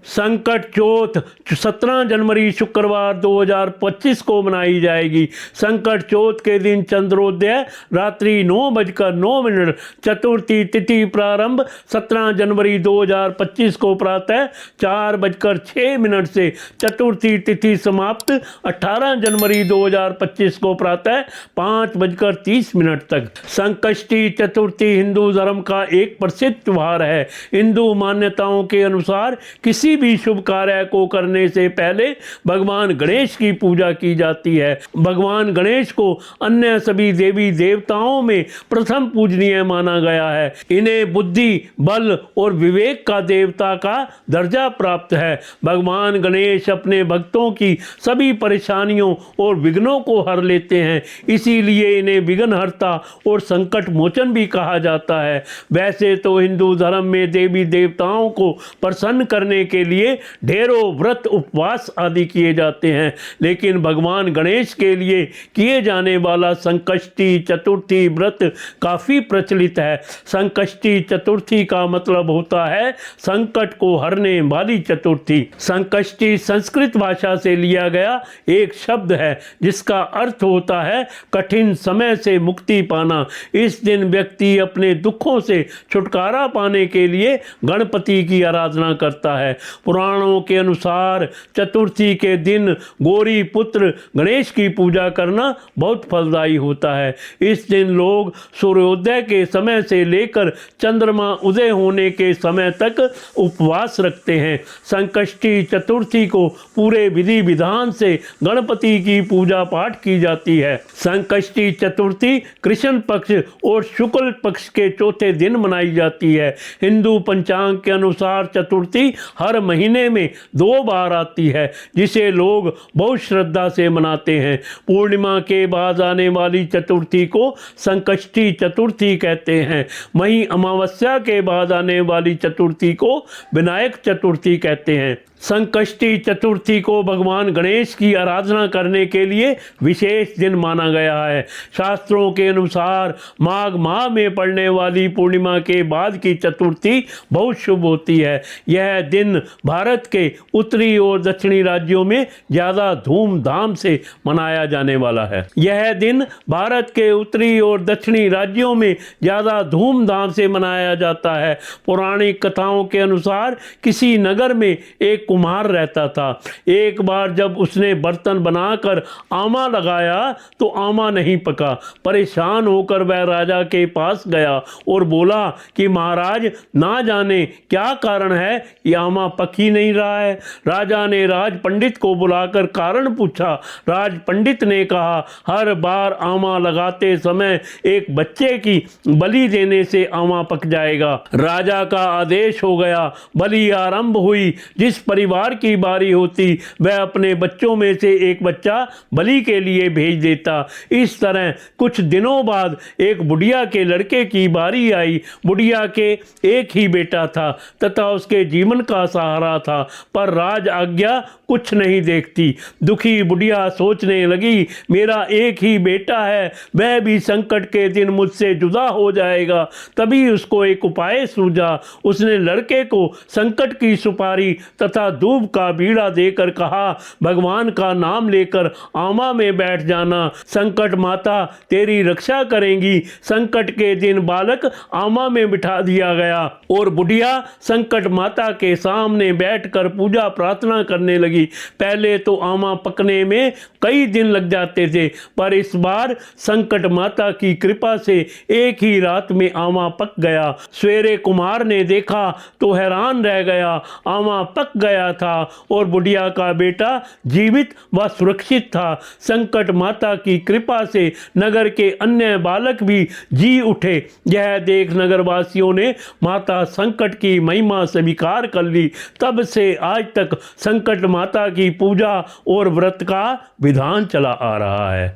संकट चौथ 17 जनवरी शुक्रवार 2025 को मनाई जाएगी। संकट चौथ के दिन चंद्रोदय रात्रि 9:09, चतुर्थी तिथि प्रारंभ 17 जनवरी 2025 को प्रातः 4:06 से, चतुर्थी तिथि समाप्त 18 जनवरी 2025 को प्रातः 5:30 तक। संकष्टी चतुर्थी हिंदू धर्म का एक प्रसिद्ध त्योहार है। हिंदू मान्यताओं के अनुसार किसी भी शुभ कार्य को करने से पहले भगवान गणेश की पूजा की जाती है। भगवान गणेश को अन्य सभी देवी देवताओं में प्रथम पूजनीय माना गया है। इन्हें बुद्धि, बल और विवेक का देवता का दर्जा प्राप्त है। भगवान गणेश अपने भक्तों की सभी परेशानियों और विघ्नों को हर लेते हैं, इसीलिए इन्हें विघ्नहर्ता और संकट मोचन भी कहा जाता है। वैसे तो हिंदू धर्म में देवी देवताओं को प्रसन्न करने के लिए ढेरों व्रत, उपवास आदि किए जाते हैं, लेकिन भगवान गणेश के लिए किए जाने वाला संकष्टी चतुर्थी व्रत काफी प्रचलित है। संकष्टी चतुर्थी का मतलब होता है संकट को हरने वाली चतुर्थी। संकष्टी संस्कृत भाषा से लिया गया एक शब्द है जिसका अर्थ होता है कठिन समय से मुक्ति पाना। इस दिन व्यक्ति अपने दुखों से छुटकारा पाने के लिए गणपति की आराधना करता है। पुराणों के अनुसार चतुर्थी के दिन गौरी पुत्र गणेश की पूजा करना बहुत फलदायी होता है। इस दिन लोग सूर्योदय के समय से लेकर चंद्रमा उदय होने के समय तक उपवास रखते हैं। संकष्टी चतुर्थी को पूरे विधि विधान से गणपति की पूजा पाठ की जाती है। संकष्टी चतुर्थी कृष्ण पक्ष और शुक्ल पक्ष के चौथे दिन मनाई जाती है। हिंदू पंचांग के अनुसार चतुर्थी हर महीने में 2 बार आती है, जिसे लोग बहुत श्रद्धा से मनाते हैं। पूर्णिमा के बाद आने वाली चतुर्थी को संकष्टी चतुर्थी कहते हैं। वहीं अमावस्या के बाद आने वाली चतुर्थी को विनायक चतुर्थी कहते हैं। संकष्टी चतुर्थी को भगवान गणेश की आराधना करने के लिए विशेष दिन माना गया है। शास्त्रों के अनुसार माघ माह में पड़ने वाली पूर्णिमा के बाद की चतुर्थी बहुत शुभ होती है। यह दिन भारत के उत्तरी और दक्षिणी राज्यों में ज़्यादा धूमधाम से मनाया जाने वाला है। यह दिन भारत के उत्तरी और दक्षिणी राज्यों में ज़्यादा धूमधाम से मनाया जाता है। पौराणिक कथाओं के अनुसार किसी नगर में एक कुम्हार रहता था। एक बार जब उसने बर्तन बनाकर आमा लगाया तो आमा नहीं पका। परेशान होकर वह राजा के पास गया और बोला कि महाराज, ना जाने क्या कारण है कि आमा पक ही नहीं रहा है। राजा ने राज पंडित को बुलाकर कारण पूछा। राज पंडित ने कहा, हर बार आमा लगाते समय एक बच्चे की बलि देने से आमा पक जाएगा। राजा का आदेश हो गया। बलि आरंभ हुई। जिस परिवार की बारी होती वह अपने बच्चों में से एक बच्चा बलि के लिए भेज देता। इस तरह कुछ दिनों बाद एक बुढ़िया के लड़के की बारी आई। बुढ़िया के एक ही बेटा था तथा उसके जीवन का सहारा था, पर राज आज्ञा कुछ नहीं देखती। दुखी बुढ़िया सोचने लगी, मेरा एक ही बेटा है, वह भी संकट के दिन मुझसे जुदा हो जाएगा। तभी उसको एक उपाय सूझा। उसने लड़के को संकट की सुपारी तथा दूब का बीड़ा देकर कहा, भगवान का नाम लेकर आमा में बैठ जाना, संकट माता तेरी रक्षा करेंगी। संकट के दिन बालक आमा में बिठा दिया गया और बुढ़िया संकट माता के सामने बैठकर पूजा प्रार्थना करने लगी। पहले तो आमा पकने में कई दिन लग जाते थे, पर इस बार संकट माता की कृपा से एक ही रात में आमा पक गया। सवेरे कुम्हार ने देखा तो हैरान रह गया। आमा पक गया था और बुढ़िया का बेटा जीवित व सुरक्षित था। संकट माता की कृपा से नगर के अन्य बालक भी जी उठे। यह देख नगरवासियों ने माता संकट की महिमा स्वीकार कर ली। तब से आज तक संकट माता की पूजा और व्रत का विधान चला आ रहा है।